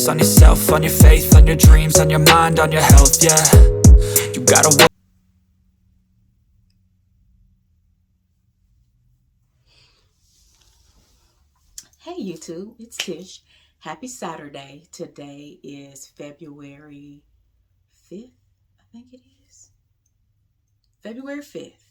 focus on yourself, on your faith, on your dreams, on your mind, on your health, yeah. You gotta work. Hey YouTube, it's Tish. Happy Saturday. Today is February 5th, I think it is. February 5th.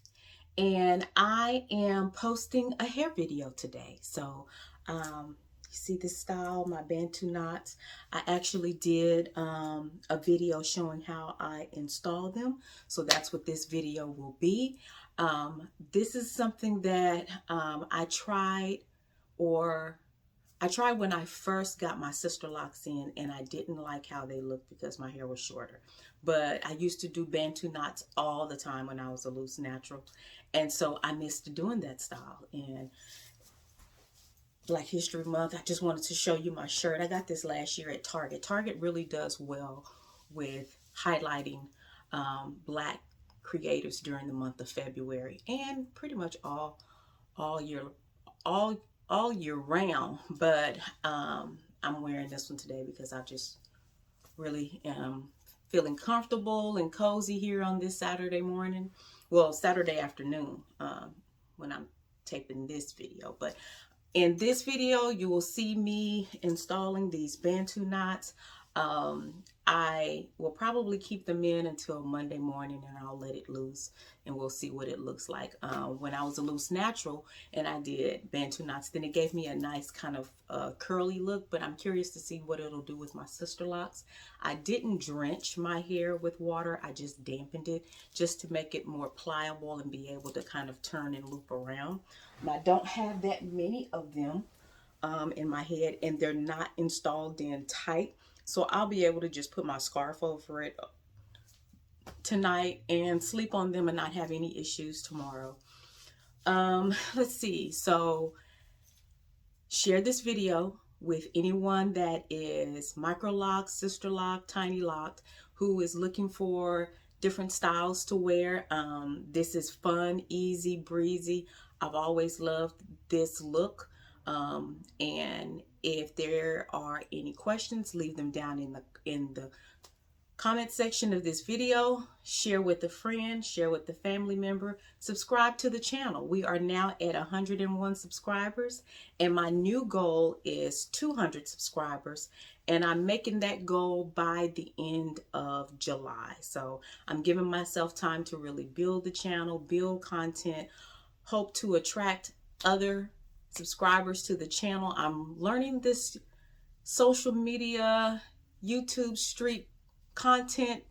And I am posting a hair video today. So, you see this style, my Bantu knots. I actually did a video showing how I install them. So that's what this video will be. This is something that I tried when I first got my Sisterlocks in, and I didn't like how they looked because my hair was shorter. But I used to do Bantu knots all the time when I was a loose natural. And so I missed doing that style. And Black History Month, I just wanted to show you my shirt. I got this last year at Target. Target really does well with highlighting Black creators during the month of February, and pretty much all year all year round. But I'm wearing this one today because I just really am feeling comfortable and cozy here on this Saturday morning. Well, Saturday afternoon when I'm taping this video. But in this video, you will see me installing these Bantu knots. I will probably keep them in until Monday morning, and I'll let it loose and we'll see what it looks like. When I was a loose natural and I did Bantu knots, then it gave me a nice kind of curly look, but I'm curious to see what it'll do with my Sisterlocks. I didn't drench my hair with water. I just dampened it just to make it more pliable and be able to kind of turn and loop around. I don't have that many of them in my head, and they're not installed in tight. So I'll be able to just put my scarf over it tonight and sleep on them and not have any issues tomorrow. Let's see. So share this video with anyone that is Microlocks, Sisterlock, tinylocs, who is looking for different styles to wear. This is fun, easy, breezy. I've always loved this look. And if there are any questions, leave them down in the comment section of this video. Share with a friend, share with a family member, subscribe to the channel. We are now at 101 subscribers, and my new goal is 200 subscribers, and I'm making that goal by the end of July. So I'm giving myself time to really build the channel, build content, hope to attract other subscribers to the channel. I'm learning this social media, YouTube street content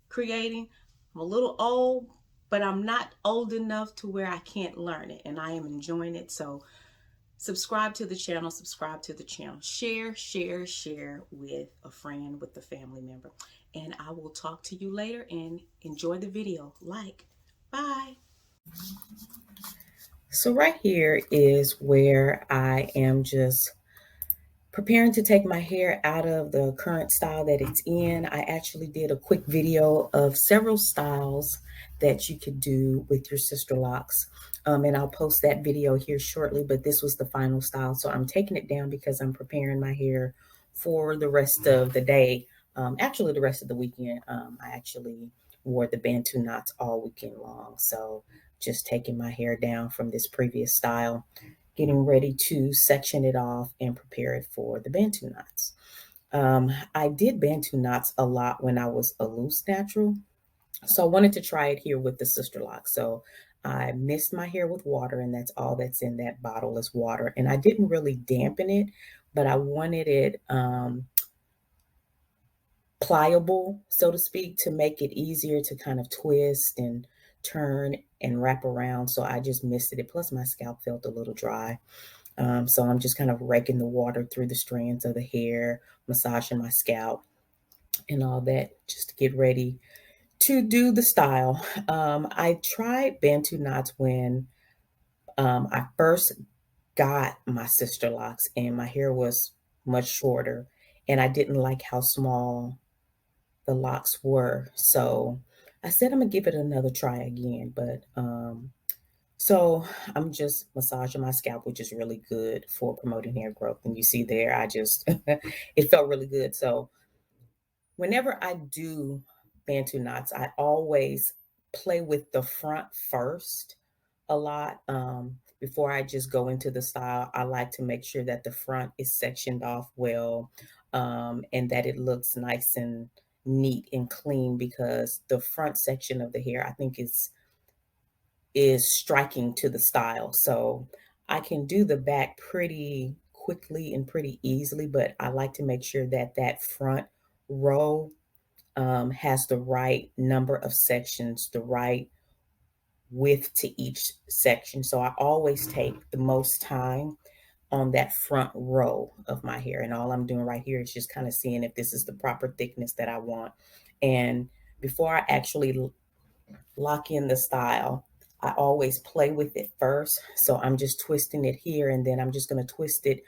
creating. I'm a little old, but I'm not old enough to where I can't learn it, and I am enjoying it. So subscribe to the channel, share with a friend, with a family member, and I will talk to you later. And enjoy the video. Bye. So right here is where I am just preparing to take my hair out of the current style that it's in. I actually did a quick video of several styles that you could do with your Sisterlocks. And I'll post that video here shortly, but this was the final style. So I'm taking it down because I'm preparing my hair for the rest of the day. Actually, the rest of the weekend. I actually wore the Bantu knots all weekend long. So just taking my hair down from this previous style, getting ready to section it off and prepare it for the Bantu knots. I did Bantu knots a lot when I was a loose natural, so I wanted to try it here with the Sisterlocks. So I mixed my hair with water, and that's all that's in that bottle is water. And I didn't really dampen it, but I wanted it pliable, so to speak, to make it easier to kind of twist and turn and wrap around. So I just misted it. Plus my scalp felt a little dry. So I'm just kind of raking the water through the strands of the hair, massaging my scalp and all that, just to get ready to do the style. I tried Bantu knots when I first got my Sisterlocks, and my hair was much shorter, and I didn't like how small the locks were. So I said I'm gonna give it another try again, but So I'm just massaging my scalp, which is really good for promoting hair growth. And you see there, I just, it felt really good. So whenever I do Bantu knots, I always play with the front first a lot. Before I just go into the style, I like to make sure that the front is sectioned off well, and that it looks nice and neat and clean, because the front section of the hair, I think, is striking to the style. So I can do the back pretty quickly and pretty easily, but I like to make sure that that front row has the right number of sections, the right width to each section. So I always take the most time on that front row of my hair. And all I'm doing right here is just kind of seeing if this is the proper thickness that I want. And before I actually lock in the style, I always play with it first. So I'm just twisting it here, and then I'm just going to twist it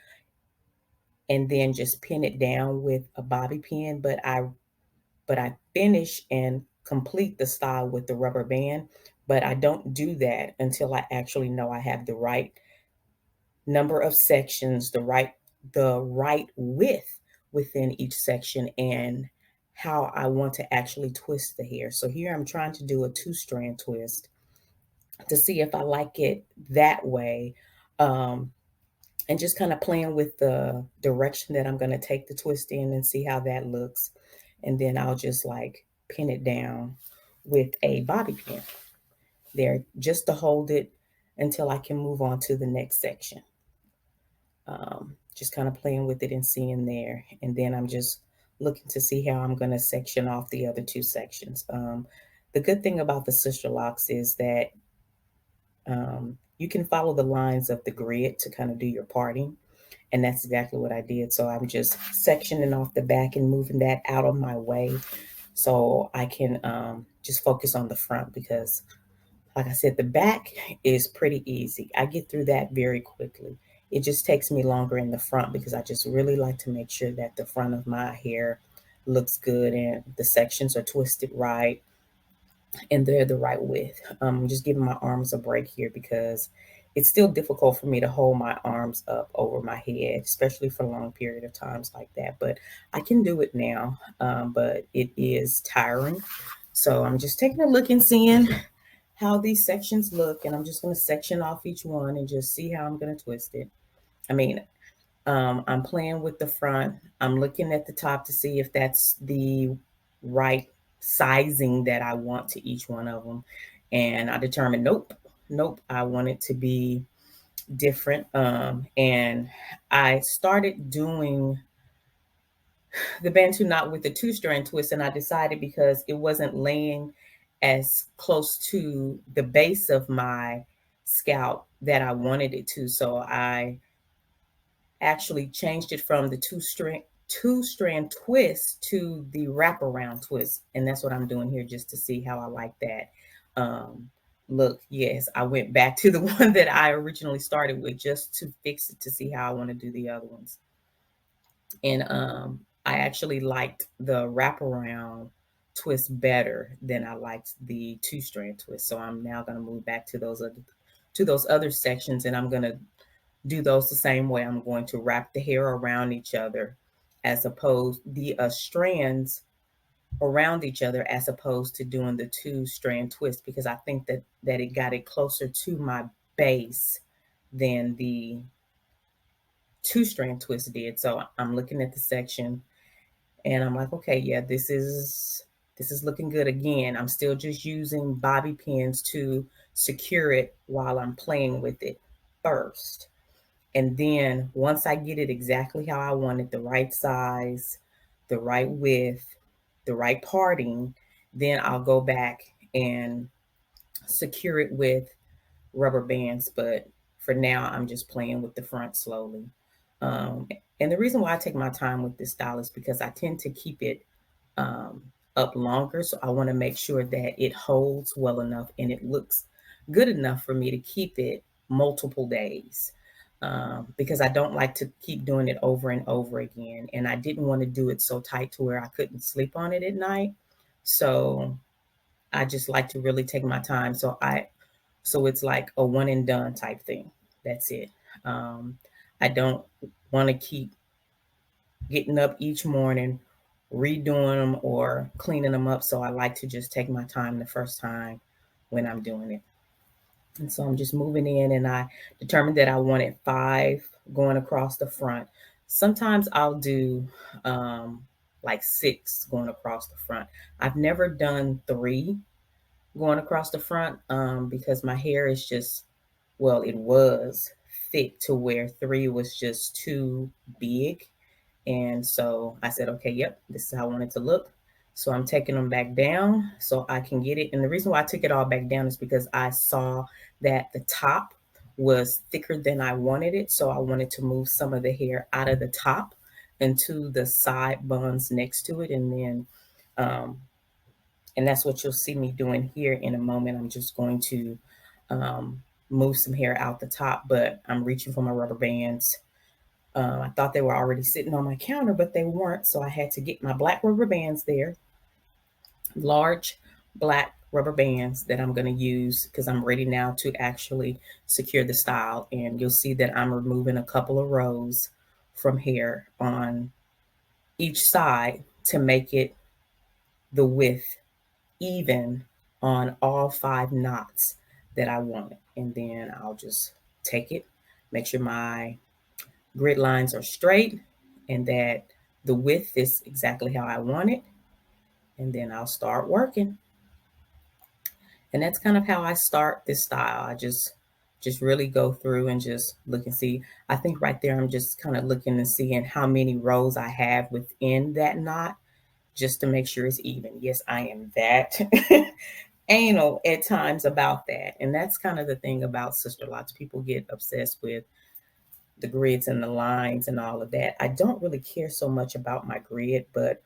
and then just pin it down with a bobby pin. But I finish and complete the style with the rubber band, but I don't do that until I actually know I have the right number of sections, the right width within each section, and how I want to actually twist the hair. So here I'm trying to do a 2-strand twist to see if I like it that way. Um, and just kind of playing with the direction that I'm going to take the twist in and see how that looks. And then I'll just like pin it down with a bobby pin there just to hold it until I can move on to the next section. Just kind of playing with it and seeing there. And then I'm just looking to see how I'm going to section off the other two sections. The good thing about the Sisterlocks is that you can follow the lines of the grid to kind of do your parting. And that's exactly what I did. So I'm just sectioning off the back and moving that out of my way so I can just focus on the front, because, like I said, the back is pretty easy. I get through that very quickly. It just takes me longer in the front because I just really like to make sure that the front of my hair looks good and the sections are twisted right and they're the right width. I'm just giving my arms a break here because it's still difficult for me to hold my arms up over my head, especially for a long period of times like that. But I can do it now, but it is tiring. So I'm just taking a look and seeing how these sections look, and I'm just going to section off each one and just see how I'm going to twist it. I mean, I'm playing with the front. I'm looking at the top to see if that's the right sizing that I want to each one of them. And I determined, nope, I want it to be different. And I started doing the Bantu knot with the 2-strand twist, and I decided because it wasn't laying as close to the base of my scalp that I wanted it to. So I actually changed it from the two strand twist to the wraparound twist, and that's what I'm doing here just to see how I like that. Look, yes, I went back to the one that I originally started with just to fix it to see how I want to do the other ones. And I actually liked the wraparound twist better than I liked the 2-strand twist. So I'm now going to move back to those other sections, and I'm going to do those the same way. I'm going to wrap the hair around each other as opposed the strands around each other as opposed to doing the 2-strand twist, because I think that it got it closer to my base than the 2-strand twist did. So I'm looking at the section and I'm like, okay, yeah, this is looking good. Again, I'm still just using bobby pins to secure it while I'm playing with it first. And then once I get it exactly how I want it, the right size, the right width, the right parting, then I'll go back and secure it with rubber bands. But for now, I'm just playing with the front slowly. Um, and the reason why I take my time with this style is because I tend to keep it up longer. So I want to make sure that it holds well enough and it looks good enough for me to keep it multiple days. Because I don't like to keep doing it over and over again. And I didn't want to do it so tight to where I couldn't sleep on it at night. So I just like to really take my time. So So it's like a one and done type thing. That's it. I don't want to keep getting up each morning, redoing them or cleaning them up. So I like to just take my time the first time when I'm doing it. And so I'm just moving in, and I determined that I wanted 5 going across the front. Sometimes I'll do like 6 going across the front. I've never done 3 going across the front because my hair is just, well, it was thick to where 3 was just too big. And so I said, okay, yep, this is how I want it to look. So I'm taking them back down so I can get it. And the reason why I took it all back down is because I saw that the top was thicker than I wanted it. So I wanted to move some of the hair out of the top into the side buns next to it. And then, and that's what you'll see me doing here in a moment. I'm just going to move some hair out the top, but I'm reaching for my rubber bands. I thought they were already sitting on my counter, but they weren't. So I had to get my black rubber bands there, large black rubber bands that I'm going to use because I'm ready now to actually secure the style. And you'll see that I'm removing a couple of rows from hair on each side to make it the width even on all 5 knots that I want. And then I'll just take it, make sure my grid lines are straight and that the width is exactly how I want it. And then I'll start working. And that's kind of how I start this style. I just really go through and just look and see. I think right there, I'm just kind of looking and seeing how many rows I have within that knot just to make sure it's even. Yes, I am that anal at times about that. And that's kind of the thing about Sisterlocks. People get obsessed with the grids and the lines and all of that. I don't really care so much about my grid, but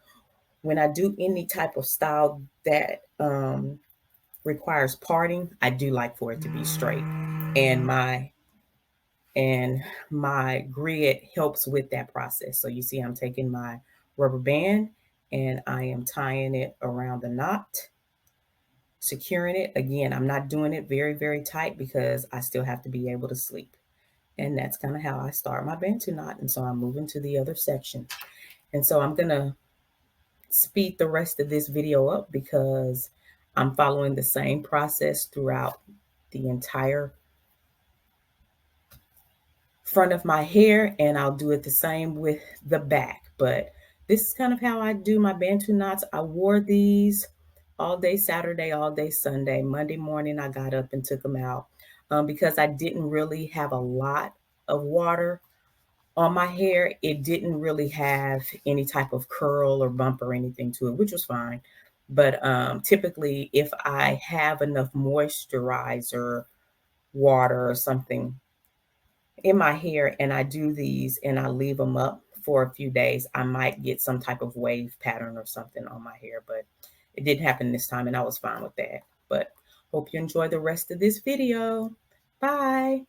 when I do any type of style that requires parting, I do like for it to be straight. And my grid helps with that process. So you see I'm taking my rubber band and I am tying it around the knot, securing it. Again, I'm not doing it very, very tight because I still have to be able to sleep. And that's kind of how I start my Bantu knot. And so I'm moving to the other section. And so I'm going to speed the rest of this video up because I'm following the same process throughout the entire front of my hair, and I'll do it the same with the back. But this is kind of how I do my Bantu knots. I wore these all day Saturday, all day Sunday. Monday morning, I got up and took them out because I didn't really have a lot of water on my hair. It didn't really have any type of curl or bump or anything to it, which was fine. But typically, if I have enough moisturizer, water or something in my hair and I do these and I leave them up for a few days, I might get some type of wave pattern or something on my hair. But it didn't happen this time and I was fine with that. But hope you enjoy the rest of this video. Bye.